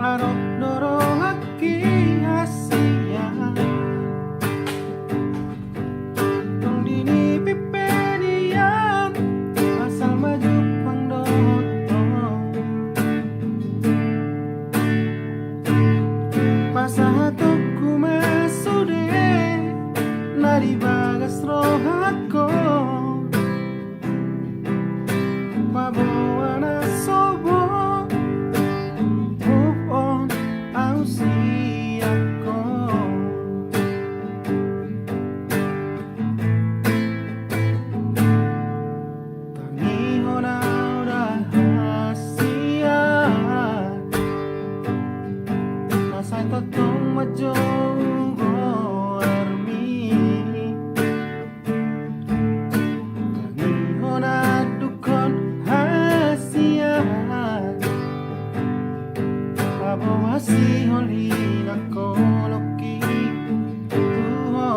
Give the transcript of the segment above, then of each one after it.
Arok doro haki hasia tong dini pipedian asal maju pangdotong pasahatok kumasude nadi bagas rohako pabawana sobo move on ausiako tangiho na rahasia nasay totong majogo armi tangiho na dukon masih holi nako loki tuho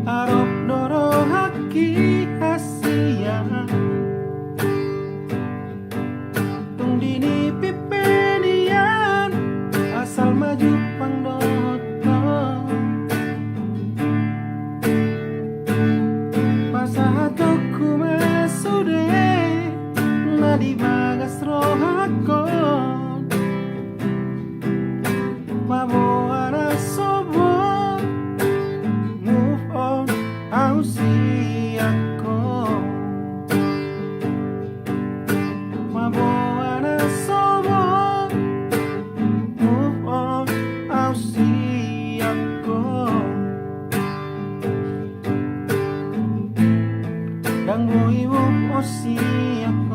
arok doro haki hasia tung dini pipedian asal maju pangdoto pasahatok kumasude di bagas rohakon maboara sobo move on ausiako maboara sobo move on ausiako danggo ibu osiako